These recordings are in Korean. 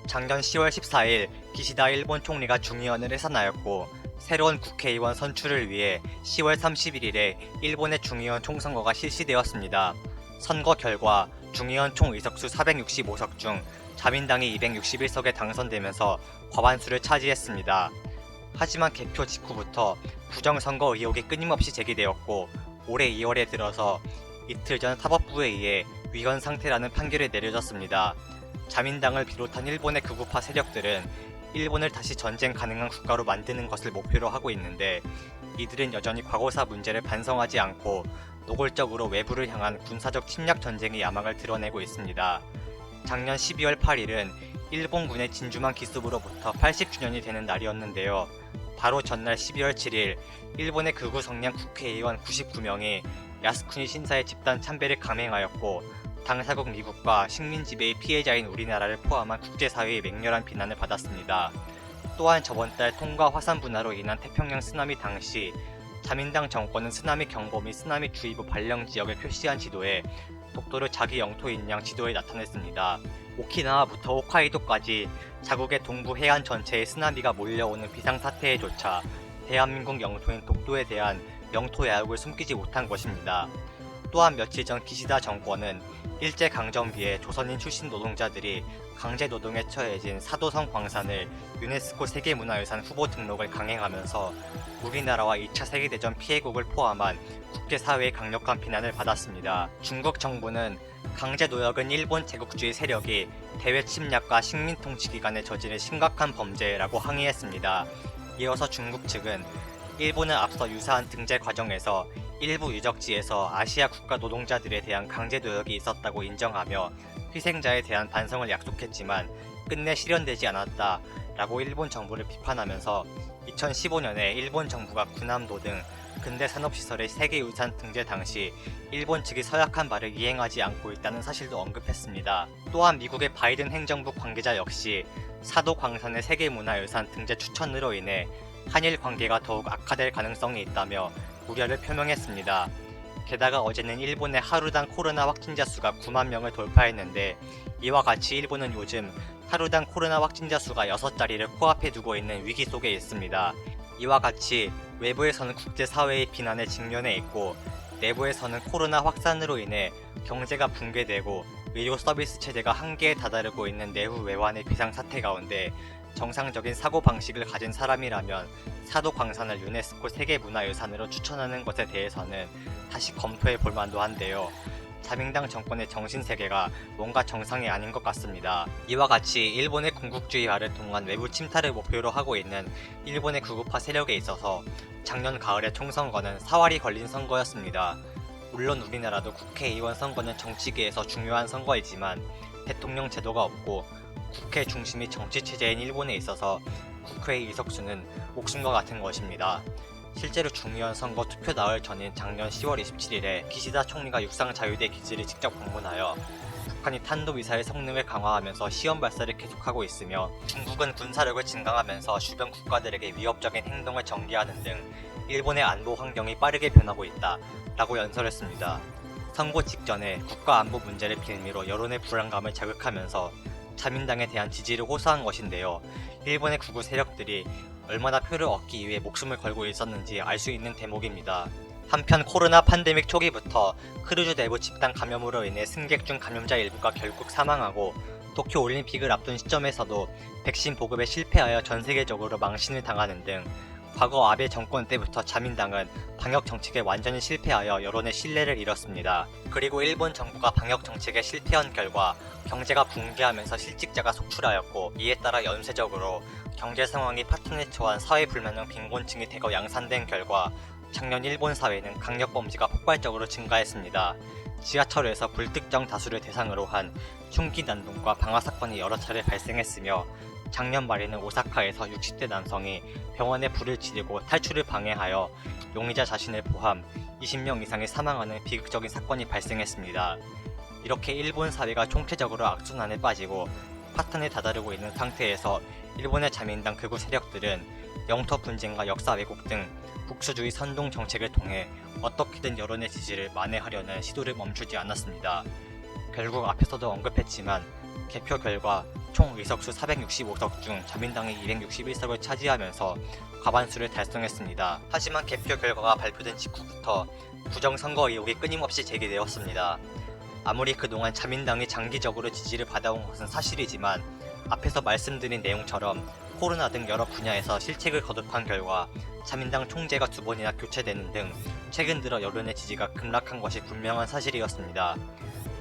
작년 10월 14일 기시다 일본 총리가 중의원을 해산하였고 새로운 국회의원 선출을 위해 10월 31일에 일본의 중의원 총선거가 실시되었습니다. 선거 결과 중의원 총 의석수 465석 중 자민당이 261석에 당선되면서 과반수를 차지했습니다. 하지만 개표 직후부터 부정선거 의혹이 끊임없이 제기되었고 올해 2월에 들어서 이틀 전 사법부에 의해 위헌 상태라는 판결이 내려졌습니다. 자민당을 비롯한 일본의 극우파 세력들은 일본을 다시 전쟁 가능한 국가로 만드는 것을 목표로 하고 있는데 이들은 여전히 과거사 문제를 반성하지 않고 노골적으로 외부를 향한 군사적 침략 전쟁의 야망을 드러내고 있습니다. 작년 12월 8일은 일본군의 진주만 기습으로부터 80주년이 되는 날이었는데요. 바로 전날 12월 7일 일본의 극우 성향 국회의원 99명이 야스쿠니 신사의 집단 참배를 감행하였고 당사국 미국과 식민 지배의 피해자인 우리나라를 포함한 국제사회의 맹렬한 비난을 받았습니다. 또한 저번 달 통과 화산 분화로 인한 태평양 쓰나미 당시 자민당 정권은 쓰나미 경보 및 쓰나미 주의보 발령 지역을 표시한 지도에 독도를 자기 영토인 양 지도에 나타냈습니다. 오키나와부터 홋카이도까지 자국의 동부 해안 전체에 쓰나미가 몰려오는 비상사태에 조차 대한민국 영토인 독도에 대한 영토 야욕을 숨기지 못한 것입니다. 또한 며칠 전 기시다 정권은 일제강점기에 조선인 출신 노동자들이 강제노동에 처해진 사도성 광산을 유네스코 세계문화유산 후보 등록을 강행하면서 우리나라와 2차 세계대전 피해국을 포함한 국제사회의 강력한 비난을 받았습니다. 중국 정부는 강제노역은 일본 제국주의 세력이 대외 침략과 식민통치 기간에 저지른 심각한 범죄라고 항의했습니다. 이어서 중국 측은 일본은 앞서 유사한 등재 과정에서 일부 유적지에서 아시아 국가 노동자들에 대한 강제노역이 있었다고 인정하며 희생자에 대한 반성을 약속했지만 끝내 실현되지 않았다 라고 일본 정부를 비판하면서 2015년에 일본 정부가 군함도 등 근대 산업시설의 세계유산 등재 당시 일본 측이 서약한 바를 이행하지 않고 있다는 사실도 언급했습니다. 또한 미국의 바이든 행정부 관계자 역시 사도 광산의 세계문화유산 등재 추천으로 인해 한일 관계가 더욱 악화될 가능성이 있다며 우려를 표명했습니다. 게다가 어제는 일본의 하루당 코로나 확진자 수가 9만 명을 돌파했는데 이와 같이 일본은 요즘 하루당 코로나 확진자 수가 6자리를 코앞에 두고 있는 위기 속에 있습니다. 이와 같이 외부에서는 국제사회의 비난에 직면해 있고 내부에서는 코로나 확산으로 인해 경제가 붕괴되고 의료 서비스 체제가 한계에 다다르고 있는 내후 외환의 비상사태 가운데 정상적인 사고방식을 가진 사람이라면 사도 광산을 유네스코 세계문화유산으로 추천하는 것에 대해서는 다시 검토해 볼 만도 한데요. 자민당 정권의 정신세계가 뭔가 정상이 아닌 것 같습니다. 이와 같이 일본의 군국주의화를 통한 외부 침탈을 목표로 하고 있는 일본의 극우파 세력에 있어서 작년 가을의 총선거는 사활이 걸린 선거였습니다. 물론 우리나라도 국회의원 선거는 정치계에서 중요한 선거이지만 대통령 제도가 없고 국회 중심이 정치체제인 일본에 있어서 국회의 의석수는 목숨과 같은 것입니다. 실제로 중의원 선거 투표 나흘 전인 작년 10월 27일에 기시다 총리가 육상자유대 기지를 직접 방문하여 북한이 탄도미사일 성능을 강화하면서 시험 발사를 계속하고 있으며 중국은 군사력을 증강하면서 주변 국가들에게 위협적인 행동을 전개하는 등 일본의 안보 환경이 빠르게 변하고 있다 라고 연설했습니다. 선거 직전에 국가안보 문제를 빌미로 여론의 불안감을 자극하면서 자민당에 대한 지지를 호소한 것인데요. 일본의 극우 세력들이 얼마나 표를 얻기 위해 목숨을 걸고 있었는지 알 수 있는 대목입니다. 한편 코로나 팬데믹 초기부터 크루즈 내부 집단 감염으로 인해 승객 중 감염자 일부가 결국 사망하고 도쿄 올림픽을 앞둔 시점에서도 백신 보급에 실패하여 전 세계적으로 망신을 당하는 등 과거 아베 정권 때부터 자민당은 방역 정책에 완전히 실패하여 여론의 신뢰를 잃었습니다. 그리고 일본 정부가 방역 정책에 실패한 결과 경제가 붕괴하면서 실직자가 속출하였고 이에 따라 연쇄적으로 경제 상황이 파탄에 처한 사회불만형 빈곤층이 대거 양산된 결과 작년 일본 사회는 강력범죄가 폭발적으로 증가했습니다. 지하철에서 불특정 다수를 대상으로 한 흉기 난동과 방화 사건이 여러 차례 발생했으며 작년 말에는 오사카에서 60대 남성이 병원에 불을 지르고 탈출을 방해하여 용의자 자신을 포함 20명 이상이 사망하는 비극적인 사건이 발생했습니다. 이렇게 일본 사회가 총체적으로 악순환에 빠지고 파탄에 다다르고 있는 상태에서 일본의 자민당 극우 세력들은 영토 분쟁과 역사 왜곡 등 국수주의 선동 정책을 통해 어떻게든 여론의 지지를 만회하려는 시도를 멈추지 않았습니다. 결국 앞에서도 언급했지만 개표 결과 총 의석수 465석 중 자민당이 261석을 차지하면서 과반수를 달성했습니다. 하지만 개표 결과가 발표된 직후부터 부정선거 의혹이 끊임없이 제기되었습니다. 아무리 그동안 자민당이 장기적으로 지지를 받아온 것은 사실이지만 앞에서 말씀드린 내용처럼 코로나 등 여러 분야에서 실책을 거듭한 결과 자민당 총재가 2번이나 교체되는 등 최근 들어 여론의 지지가 급락한 것이 분명한 사실이었습니다.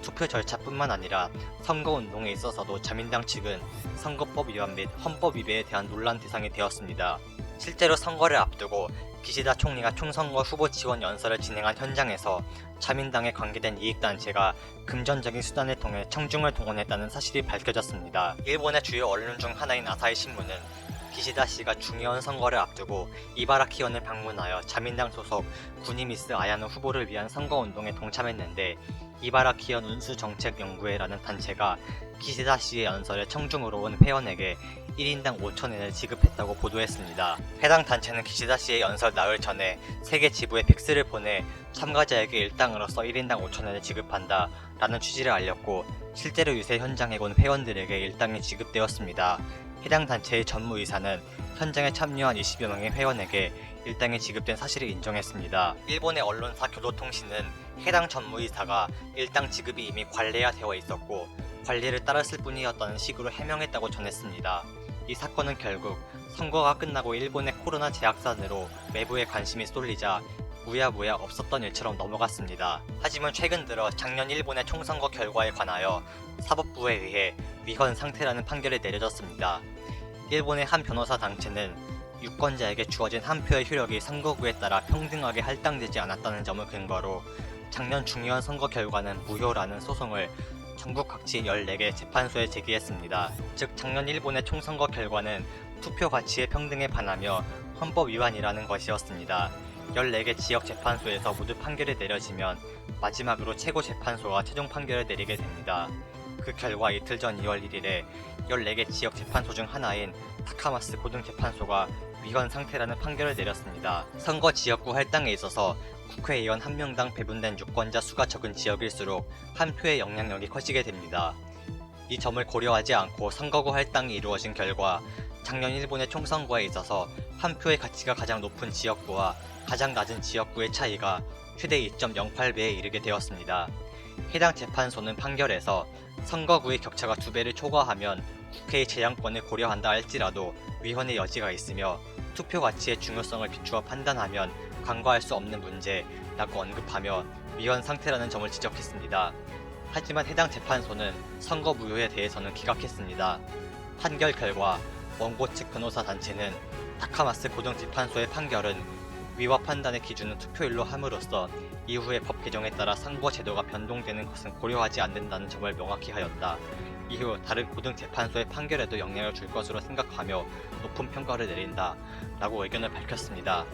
투표 절차뿐만 아니라 선거운동에 있어서도 자민당 측은 선거법 위반 및 헌법 위배에 대한 논란 대상이 되었습니다. 실제로 선거를 앞두고 기시다 총리가 총선거 후보 지원 연설을 진행한 현장에서 자민당에 관계된 이익단체가 금전적인 수단을 통해 청중을 동원했다는 사실이 밝혀졌습니다. 일본의 주요 언론 중 하나인 아사히 신문은 기시다 씨가 중의원 선거를 앞두고 이바라키현을 방문하여 자민당 소속 구니미스 아야노 후보를 위한 선거운동에 동참했는데 이바라키현 운수정책연구회라는 단체가 기시다 씨의 연설에 청중으로 온 회원에게 1인당 5,000엔을 지급했다고 보도했습니다. 해당 단체는 기시다 씨의 연설 나흘 전에 세계 지부에 팩스를 보내 참가자에게 일당으로서 1인당 5,000엔을 지급한다 라는 취지를 알렸고 실제로 유세 현장에 온 회원들에게 일당이 지급되었습니다. 해당 단체의 전무이사는 현장에 참여한 20여 명의 회원에게 일당이 지급된 사실을 인정했습니다. 일본의 언론사 교도통신은 해당 전무이사가 일당 지급이 이미 관례화되어 있었고 관리를 따랐을 뿐이었다는 식으로 해명했다고 전했습니다. 이 사건은 결국 선거가 끝나고 일본의 코로나 재확산으로 외부에 관심이 쏠리자 무야무야 없었던 일처럼 넘어갔습니다. 하지만 최근 들어 작년 일본의 총선거 결과에 관하여 사법부에 의해 위헌 상태라는 판결이 내려졌습니다. 일본의 한 변호사 단체는 유권자에게 주어진 한 표의 효력이 선거구에 따라 평등하게 할당되지 않았다는 점을 근거로 작년 중의원 선거 결과는 무효라는 소송을 전국 각지 14개 재판소에 제기했습니다. 즉 작년 일본의 총선거 결과는 투표 가치의 평등에 반하며 헌법 위반이라는 것이었습니다. 14개 지역 재판소에서 모두 판결이 내려지면 마지막으로 최고 재판소가 최종 판결을 내리게 됩니다. 그 결과 이틀 전 2월 1일에 14개 지역 재판소 중 하나인 타카마스 고등재판소가 위헌 상태라는 판결을 내렸습니다. 선거 지역구 할당에 있어서 국회의원 1명당 배분된 유권자 수가 적은 지역일수록 한 표의 영향력이 커지게 됩니다. 이 점을 고려하지 않고 선거구 할당이 이루어진 결과 작년 일본의 총선거에 있어서 한 표의 가치가 가장 높은 지역구와 가장 낮은 지역구의 차이가 최대 2.08배에 이르게 되었습니다. 해당 재판소는 판결에서 선거구의 격차가 2배를 초과하면 국회의 재량권을 고려한다 할지라도 위헌의 여지가 있으며 투표 가치의 중요성을 비추어 판단하면 간과할 수 없는 문제라고 언급하며 위헌 상태라는 점을 지적했습니다. 하지만 해당 재판소는 선거 무효에 대해서는 기각했습니다. 판결 결과 원고 측 변호사 단체는 타카마스 고등재판소의 판결은 위와 판단의 기준은 투표일로 함으로써 이후의 법 개정에 따라 선거 제도가 변동되는 것은 고려하지 않는다는 점을 명확히 하였다. 이후 다른 고등재판소의 판결에도 영향을 줄 것으로 생각하며 높은 평가를 내린다 라고 의견을 밝혔습니다.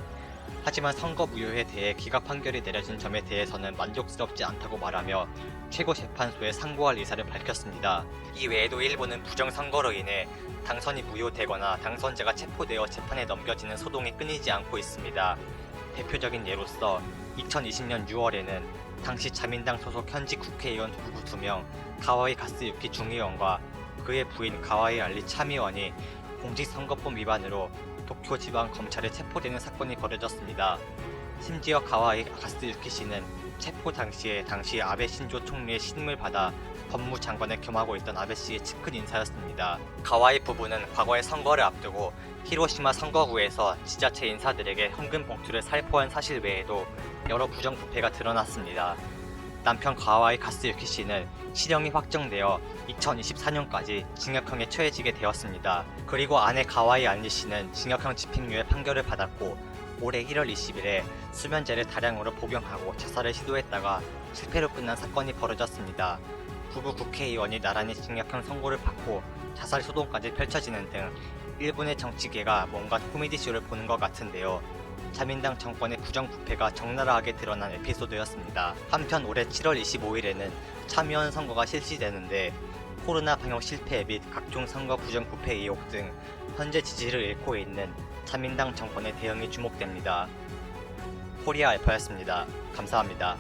하지만 선거 무효에 대해 기각 판결이 내려진 점에 대해서는 만족스럽지 않다고 말하며 최고재판소에 상고할 의사를 밝혔습니다. 이 외에도 일본은 부정선거로 인해 당선이 무효되거나 당선자가 체포되어 재판에 넘겨지는 소동이 끊이지 않고 있습니다. 대표적인 예로서 2020년 6월에는 당시 자민당 소속 현직 국회의원 부부 2명 가와이 가스유키 중의원과 그의 부인 가와이 알리 참의원이 공직선거법 위반으로 도쿄지방검찰에 체포되는 사건이 벌어졌습니다. 심지어 가와이 가스유키 씨는 체포 당시 아베 신조 총리의 신임을 받아 법무장관을 겸하고 있던 아베 씨의 측근 인사였습니다. 가와이 부부는 과거에 선거를 앞두고 히로시마 선거구에서 지자체 인사들에게 현금 봉투를 살포한 사실 외에도 여러 부정부패가 드러났습니다. 남편 가와이 가스유키 씨는 실형이 확정되어 2024년까지 징역형에 처해지게 되었습니다. 그리고 아내 가와이 알리 씨는 징역형 집행유예 판결을 받았고 올해 1월 20일에 수면제를 다량으로 복용하고 자살을 시도했다가 실패로 끝난 사건이 벌어졌습니다. 부부 국회의원이 나란히 징역형 선고를 받고 자살 소동까지 펼쳐지는 등 일본의 정치계가 뭔가 코미디쇼를 보는 것 같은데요. 자민당 정권의 부정부패가 적나라하게 드러난 에피소드였습니다. 한편 올해 7월 25일에는 참의원 선거가 실시되는데 코로나 방역 실패 및 각종 선거 부정부패 의혹 등 현재 지지를 잃고 있는 자민당 정권의 대응이 주목됩니다. 코리아 알파였습니다. 감사합니다.